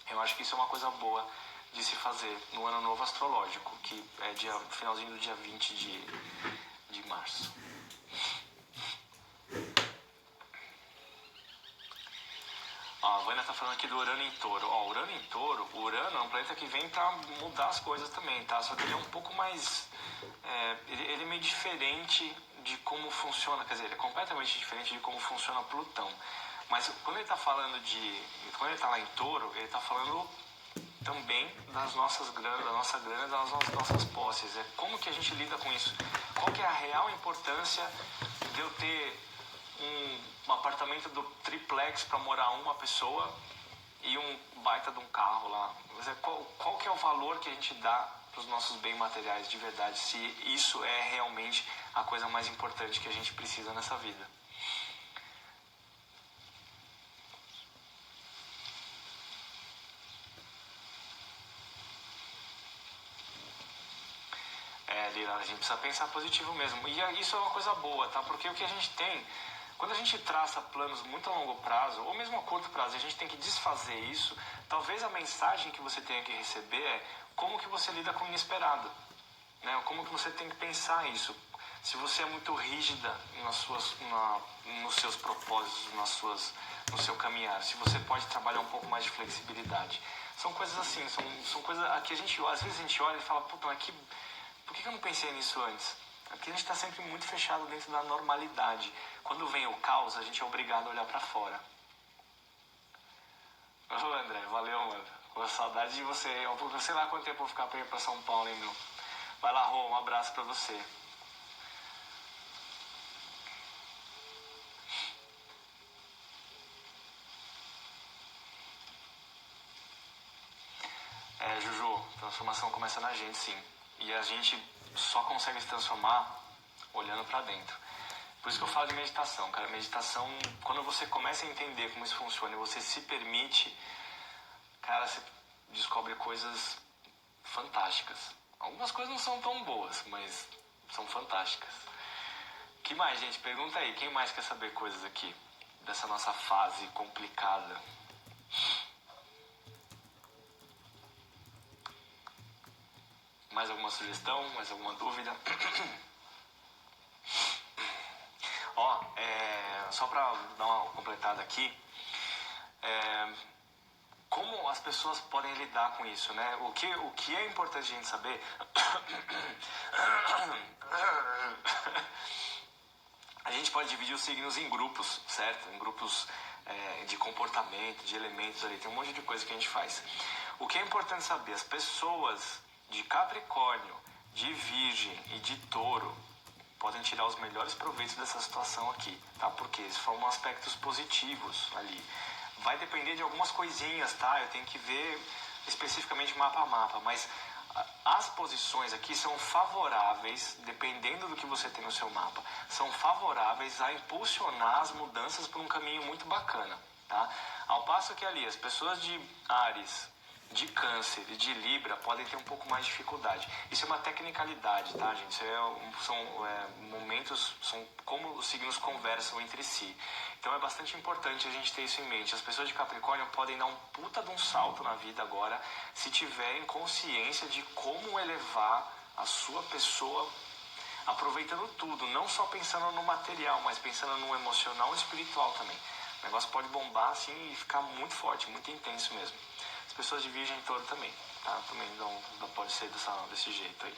Eu acho que isso é uma coisa boa de se fazer no Ano Novo Astrológico, que é finalzinho do dia 20 de março. A Vânia está falando aqui do Urano em Touro. Urano em Touro, o Urano é um planeta que vem para mudar as coisas também, tá? Só que ele é um pouco mais... ele é meio diferente de como funciona, quer dizer, ele é completamente diferente de como funciona Plutão. Mas quando ele está falando quando ele está lá em Touro, ele está falando também das nossas granas, da nossa grana e das nossas posses. É como que a gente lida com isso? Qual que é a real importância de eu ter um apartamento do triplex para morar uma pessoa e um baita de um carro lá? Qual que é o valor que a gente dá para os nossos bens materiais de verdade, se isso é realmente a coisa mais importante que a gente precisa nessa vida? Lila, a gente precisa pensar positivo mesmo. E isso é uma coisa boa, tá? Porque o que a gente tem, quando a gente traça planos muito a longo prazo, ou mesmo a curto prazo, a gente tem que desfazer isso, talvez a mensagem que você tenha que receber é como que você lida com o inesperado, né? Como que você tem que pensar isso. Se você é muito rígida nos seus propósitos, no seu caminhar, se você pode trabalhar um pouco mais de flexibilidade. São coisas assim, são coisas que às vezes a gente olha e fala, puta, mas por que eu não pensei nisso antes? Aqui a gente está sempre muito fechado dentro da normalidade. Quando vem o caos, a gente é obrigado a olhar para fora. Ô André, valeu, mano. Com saudade de você. Eu sei lá quanto tempo eu vou ficar pra ir pra São Paulo, hein, meu. Vai lá, Rô, um abraço pra você. Juju, transformação começa na gente, sim. E a gente só consegue se transformar olhando pra dentro. Por isso que eu falo de meditação, cara. Meditação, quando você começa a entender como isso funciona e você se permite, cara, você descobre coisas fantásticas. Algumas coisas não são tão boas, mas são fantásticas. Que mais, gente? Pergunta aí. Quem mais quer saber coisas aqui dessa nossa fase complicada? Mais alguma sugestão? Mais alguma dúvida? Ó, só pra dar uma completada aqui, como as pessoas podem lidar com isso, né? O que é importante a gente saber... A gente pode dividir os signos em grupos, certo? Em grupos de comportamento, de elementos ali. Tem um monte de coisa que a gente faz. O que é importante saber? As pessoas de Capricórnio, de Virgem e de Touro podem tirar os melhores proveitos dessa situação aqui, tá? Porque eles formam aspectos positivos ali. Vai depender de algumas coisinhas, tá? Eu tenho que ver especificamente mapa a mapa, mas as posições aqui são favoráveis, dependendo do que você tem no seu mapa, são favoráveis a impulsionar as mudanças por um caminho muito bacana, tá? Ao passo que ali as pessoas de Áries, de Câncer e de Libra podem ter um pouco mais de dificuldade. Isso é uma tecnicalidade, tá, gente? Isso são momentos, são como os signos conversam entre si. Então é bastante importante a gente ter isso em mente. As pessoas de Capricórnio podem dar um puta de um salto na vida agora, se tiverem consciência de como elevar a sua pessoa, aproveitando tudo, não só pensando no material, mas pensando no emocional e espiritual também. O negócio pode bombar assim e ficar muito forte, muito intenso mesmo. As pessoas de Virgem e Touro também, tá? Também não pode ser desse jeito aí.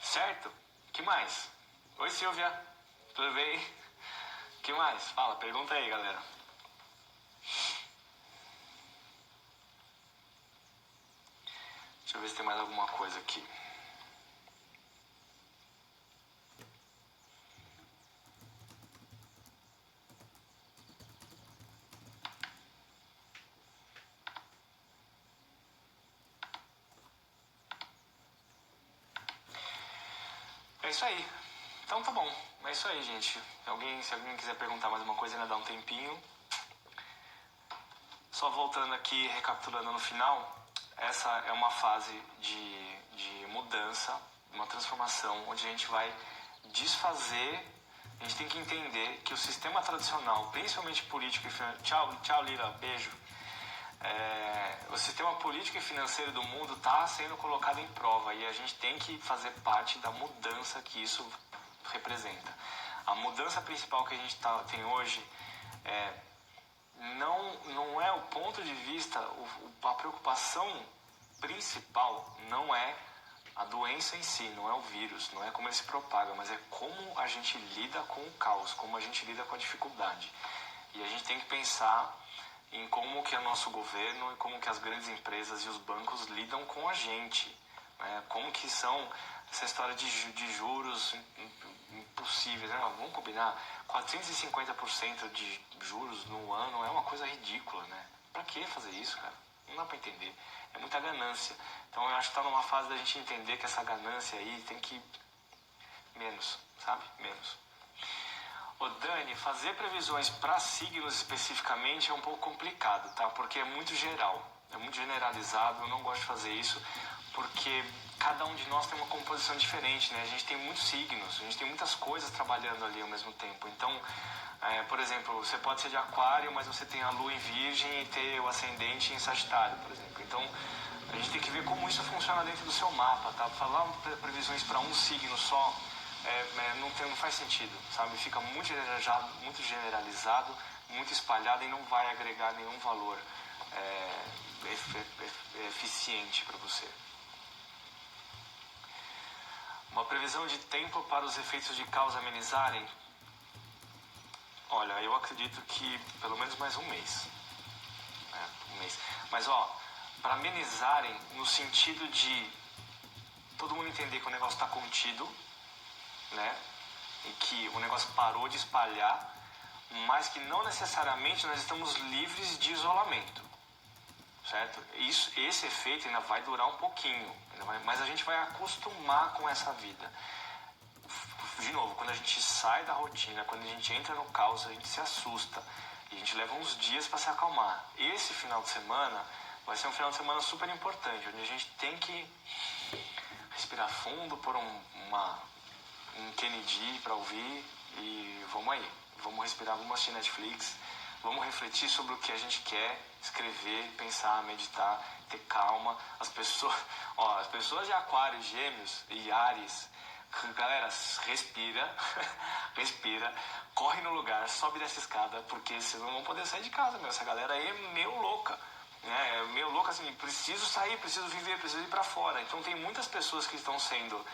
Certo? Que mais? Oi, Silvia. Tudo bem? Que mais? Fala, pergunta aí, galera. Deixa eu ver se tem mais alguma coisa aqui. É isso aí. Então tá bom. É isso aí, gente. Se alguém quiser perguntar mais uma coisa, ainda dá um tempinho. Só voltando aqui, recapitulando no final, essa é uma fase de mudança, uma transformação, onde a gente vai desfazer. A gente tem que entender que o sistema tradicional, principalmente político e financeiro... Tchau, Lira, beijo. O sistema político e financeiro do mundo está sendo colocado em prova e a gente tem que fazer parte da mudança que isso representa. A mudança principal que a gente tem hoje não é o ponto de vista, a preocupação principal não é a doença em si, não é o vírus, não é como ele se propaga, mas é como a gente lida com o caos, como a gente lida com a dificuldade. E a gente tem que pensar em como que é o nosso governo e como que as grandes empresas e os bancos lidam com a gente, né? Como que são essa história de juros impossíveis, né? Vamos combinar, 450% de juros no ano é uma coisa ridícula, né? Pra que fazer isso, cara? Não dá pra entender. É muita ganância. Então eu acho que tá numa fase da gente entender que essa ganância aí tem que... menos, sabe? Menos. Ô Dani, fazer previsões para signos especificamente é um pouco complicado, tá? Porque é muito geral, é muito generalizado, eu não gosto de fazer isso, porque cada um de nós tem uma composição diferente, né? A gente tem muitos signos, a gente tem muitas coisas trabalhando ali ao mesmo tempo. Então, por exemplo, você pode ser de Aquário, mas você tem a Lua em Virgem e ter o ascendente em Sagitário, por exemplo. Então, a gente tem que ver como isso funciona dentro do seu mapa, tá? Falar previsões para um signo só não faz sentido, sabe? Fica muito generalizado, muito espalhado e não vai agregar nenhum valor eficiente para você. Uma previsão de tempo para os efeitos de causa amenizarem? Olha, eu acredito que pelo menos mais um mês. Um mês. Mas para amenizarem no sentido de todo mundo entender que o negócio está contido, né? E que o negócio parou de espalhar, mas que não necessariamente nós estamos livres de isolamento, certo? Esse efeito ainda vai durar um pouquinho, mas a gente vai acostumar com essa vida. De novo, quando a gente sai da rotina, quando a gente entra no caos, a gente se assusta e a gente leva uns dias para se acalmar. Esse final de semana vai ser um final de semana super importante, onde a gente tem que respirar fundo, pôr um Kennedy para ouvir e vamos aí. Vamos respirar, vamos assistir Netflix, vamos refletir sobre o que a gente quer, escrever, pensar, meditar, ter calma. As pessoas de Aquário, Gêmeos e Áries, galera, respira, respira, corre no lugar, sobe dessa escada, porque vocês não vão poder sair de casa, meu. Essa galera aí é meio louca, né? É meio louca assim, preciso sair, preciso viver, preciso ir pra fora. Então tem muitas pessoas que estão sendo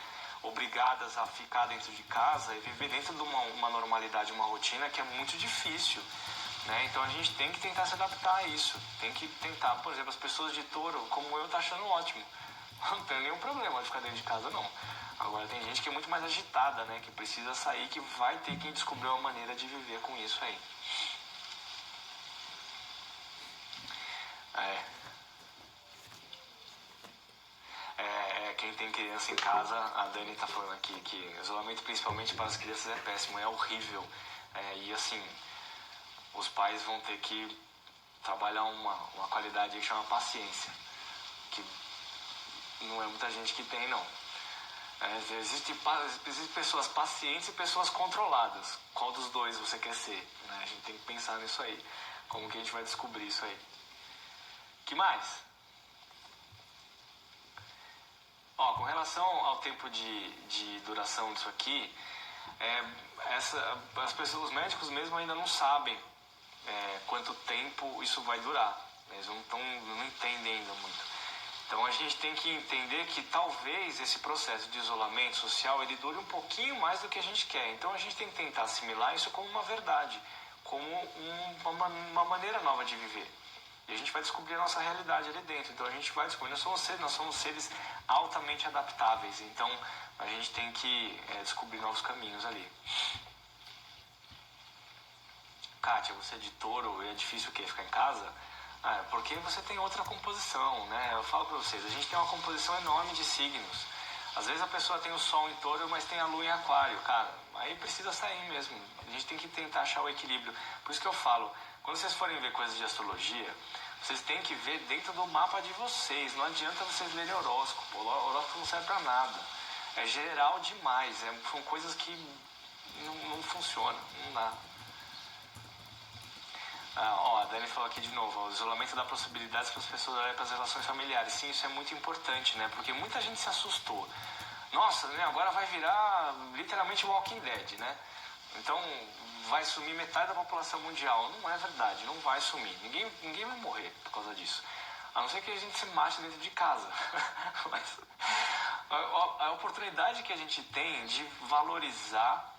obrigadas a ficar dentro de casa e viver dentro de uma normalidade, uma rotina que é muito difícil, né? Então a gente tem que tentar se adaptar a isso, tem que tentar, por exemplo, as pessoas de Touro, como eu, tá achando ótimo, não tem nenhum problema de ficar dentro de casa, não. Agora tem gente que é muito mais agitada, né? Que precisa sair, que vai ter que descobrir uma maneira de viver com isso aí. Quem tem criança em casa, a Dani tá falando aqui que isolamento principalmente para as crianças é péssimo, é horrível. E assim, os pais vão ter que trabalhar uma qualidade que chama paciência, que não é muita gente que tem, não. Existem pessoas pacientes e pessoas controladas. Qual dos dois você quer ser? Né? A gente tem que pensar nisso aí. Como que a gente vai descobrir isso aí? Que mais? Com relação ao tempo de duração disso aqui, os médicos mesmo ainda não sabem quanto tempo isso vai durar. Eles não entendem ainda muito. Então a gente tem que entender que talvez esse processo de isolamento social ele dure um pouquinho mais do que a gente quer. Então a gente tem que tentar assimilar isso como uma verdade, como uma maneira nova de viver. E a gente vai descobrir a nossa realidade ali dentro. Então a gente vai descobrir, nós somos seres altamente adaptáveis. Então a gente tem que descobrir novos caminhos ali. Kátia, você é de Touro e é difícil o quê? Ficar em casa? Porque você tem outra composição, né? Eu falo pra vocês, a gente tem uma composição enorme de signos. Às vezes a pessoa tem o Sol em Touro, mas tem a Lua em Aquário, cara. Aí precisa sair mesmo. A gente tem que tentar achar o equilíbrio. Por isso que eu falo, quando vocês forem ver coisas de astrologia, vocês têm que ver dentro do mapa de vocês. Não adianta vocês lerem horóscopo. O horóscopo não serve pra nada. É geral demais. São coisas que não funcionam, não dá. A Dani falou aqui de novo, o isolamento dá possibilidades para as pessoas olharem para as relações familiares. Sim, isso é muito importante, né? Porque muita gente se assustou. Nossa, né? Agora vai virar literalmente Walking Dead, né? Então vai sumir metade da população mundial. Não é verdade, não vai sumir. Ninguém vai morrer por causa disso. A não ser que a gente se mate dentro de casa. Mas a oportunidade que a gente tem de valorizar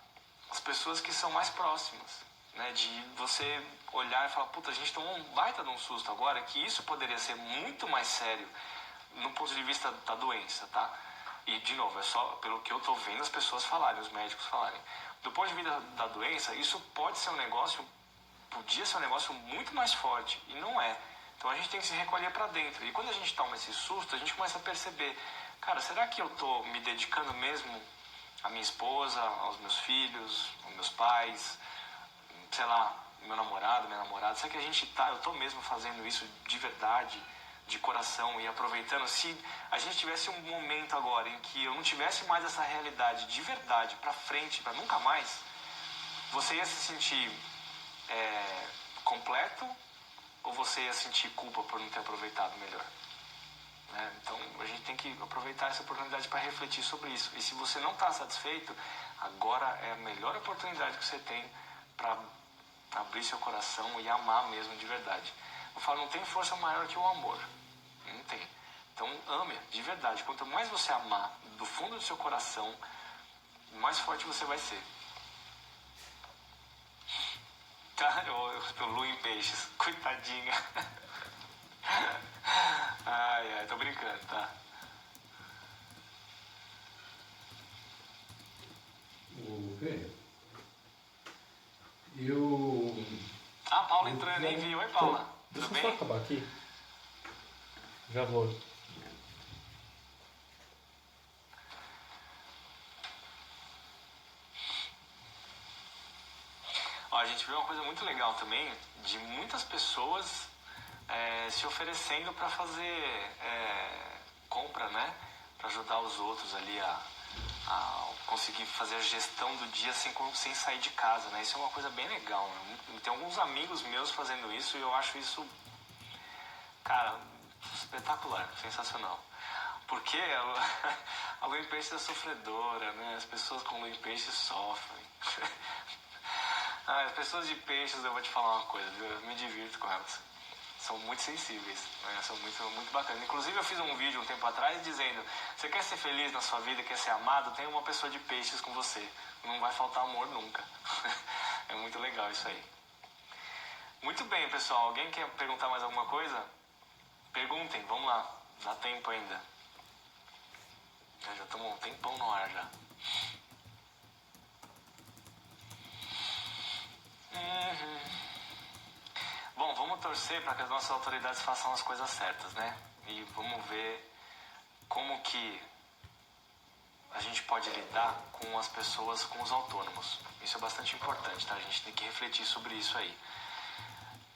as pessoas que são mais próximas. Né, de você olhar e falar, puta, a gente tomou um baita de um susto agora, que isso poderia ser muito mais sério no ponto de vista da doença, tá? E, de novo, é só pelo que eu tô vendo as pessoas falarem, os médicos falarem. Do ponto de vista da doença, isso pode ser podia ser um negócio muito mais forte, e não é. Então a gente tem que se recolher para dentro. E quando a gente toma esse susto, a gente começa a perceber, cara, será que eu tô me dedicando mesmo à minha esposa, aos meus filhos, aos meus pais, sei lá, meu namorado, minha namorada, será que eu tô mesmo fazendo isso de verdade, de coração e aproveitando? Se a gente tivesse um momento agora em que eu não tivesse mais essa realidade de verdade pra frente, pra nunca mais, você ia se sentir completo ou você ia sentir culpa por não ter aproveitado melhor? Né? Então a gente tem que aproveitar essa oportunidade para refletir sobre isso. E se você não está satisfeito, agora é a melhor oportunidade que você tem para abrir seu coração e amar mesmo de verdade. Eu falo, não tem força maior que o amor. Não tem. Então ame de verdade. Quanto mais você amar do fundo do seu coração, mais forte você vai ser. Tá? Eu Lu em peixes. Coitadinha. Ai, tô brincando, tá? O quê? Eu... Ah, Paula entrando, hein? Vi. Oi, Paula. Deixa Tudo eu bem? só acabar aqui. Já volto. Ó, a gente viu uma coisa muito legal também, de muitas pessoas se oferecendo para fazer compra, né? Para ajudar os outros ali a conseguir fazer a gestão do dia sem sair de casa, né? Isso é uma coisa bem legal, né? Tem alguns amigos meus fazendo isso e eu acho isso, cara, espetacular, sensacional. Porque a lua em peixe é sofredora, né? As pessoas com lua em peixe sofrem. As pessoas de peixes, eu vou te falar uma coisa, viu? Eu me divirto com elas. São muito sensíveis, né? São muito, muito bacanas. Inclusive eu fiz um vídeo um tempo atrás dizendo: você quer ser feliz na sua vida, quer ser amado? Tem uma pessoa de peixes com você. Não vai faltar amor nunca. É muito legal isso aí. Muito bem, pessoal. Alguém quer perguntar mais alguma coisa? Perguntem, vamos lá. Dá tempo ainda. Já estamos um tempão no ar já. Bom, vamos torcer para que as nossas autoridades façam as coisas certas, né? E vamos ver como que a gente pode lidar com as pessoas, com os autônomos. Isso é bastante importante, tá? A gente tem que refletir sobre isso aí.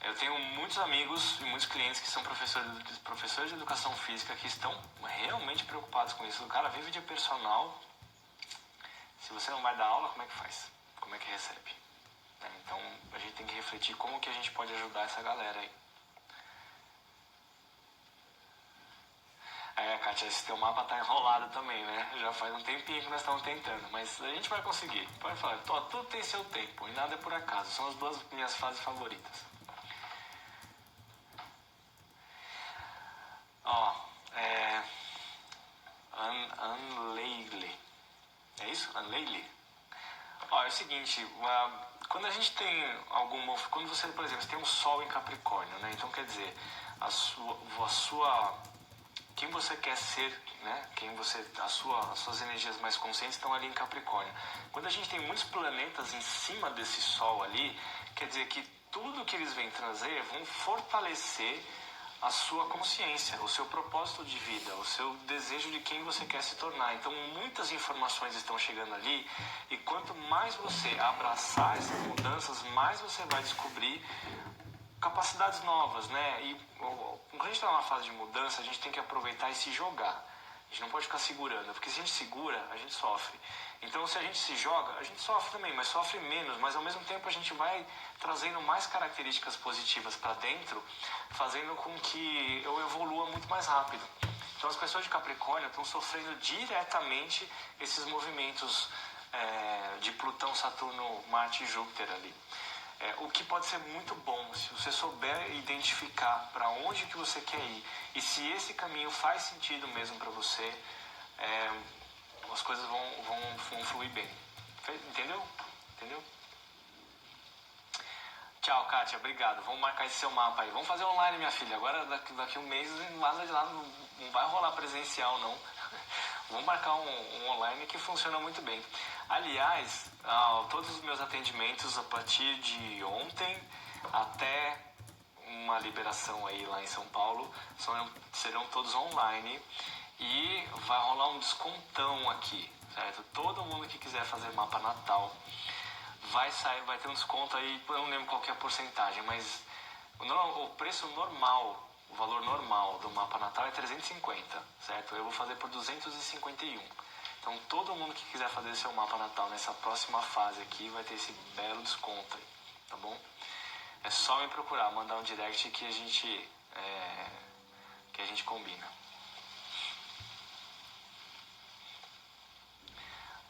Eu tenho muitos amigos e muitos clientes que são professores de educação física que estão realmente preocupados com isso. O cara vive de personal. Se você não vai dar aula, como é que faz? Como é que recebe? Então, a gente tem que refletir como que a gente pode ajudar essa galera aí. Kátia, esse teu mapa tá enrolado também, né? Já faz um tempinho que nós estamos tentando, mas a gente vai conseguir. Pode falar, tudo tem seu tempo e nada é por acaso. São as duas minhas fases favoritas. Ó, Unleile. É isso? Unleile? Ó, é o seguinte, quando a gente tem quando você, por exemplo, você tem um sol em Capricórnio, né? Então quer dizer, quem você quer ser, né? As suas energias mais conscientes estão ali em Capricórnio. Quando a gente tem muitos planetas em cima desse sol ali, quer dizer que tudo que eles vêm trazer vão fortalecer a sua consciência, o seu propósito de vida, o seu desejo de quem você quer se tornar. Então muitas informações estão chegando ali e quanto mais você abraçar essas mudanças, mais você vai descobrir capacidades novas, né? E quando a gente está numa fase de mudança, a gente tem que aproveitar e se jogar. A gente não pode ficar segurando, porque se a gente segura, a gente sofre. Então, se a gente se joga, a gente sofre também, mas sofre menos. Mas, ao mesmo tempo, a gente vai trazendo mais características positivas para dentro, fazendo com que eu evolua muito mais rápido. Então, as pessoas de Capricórnio estão sofrendo diretamente esses movimentos de Plutão, Saturno, Marte e Júpiter ali. O que pode ser muito bom, se você souber identificar para onde que você quer ir e se esse caminho faz sentido mesmo para você, as coisas vão fluir bem. Entendeu? Entendeu? Tchau, Kátia, obrigado. Vamos marcar esse seu mapa aí. Vamos fazer online, minha filha. Agora, daqui um mês, nada de lá, não vai rolar presencial, não. Vamos marcar um online que funciona muito bem. Aliás, todos os meus atendimentos a partir de ontem até uma liberação aí lá em São Paulo serão todos online e vai rolar um descontão aqui, certo? Todo mundo que quiser fazer mapa natal vai ter um desconto aí, eu não lembro qual que é a porcentagem, mas o preço normal, o valor normal do mapa natal é 350, certo? Eu vou fazer por 251. Então todo mundo que quiser fazer seu mapa natal nessa próxima fase aqui vai ter esse belo desconto aí, tá bom? É só me procurar, mandar um direct que a gente combina.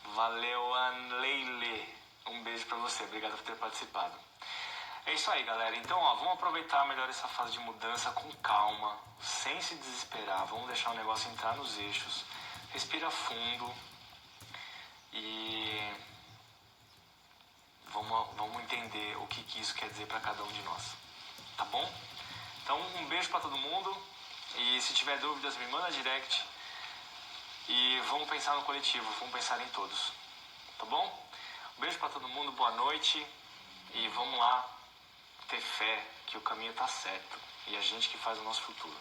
Valeu, Anleile. Um beijo pra você, obrigado por ter participado. É isso aí, galera. Então, vamos aproveitar melhor essa fase de mudança com calma, sem se desesperar. Vamos deixar o negócio entrar nos eixos, respira fundo e vamos entender o que isso quer dizer para cada um de nós, tá bom? Então, um beijo para todo mundo e se tiver dúvidas me manda direct e vamos pensar no coletivo, vamos pensar em todos, tá bom? Um beijo para todo mundo, boa noite e vamos lá ter fé que o caminho tá certo e a gente que faz o nosso futuro.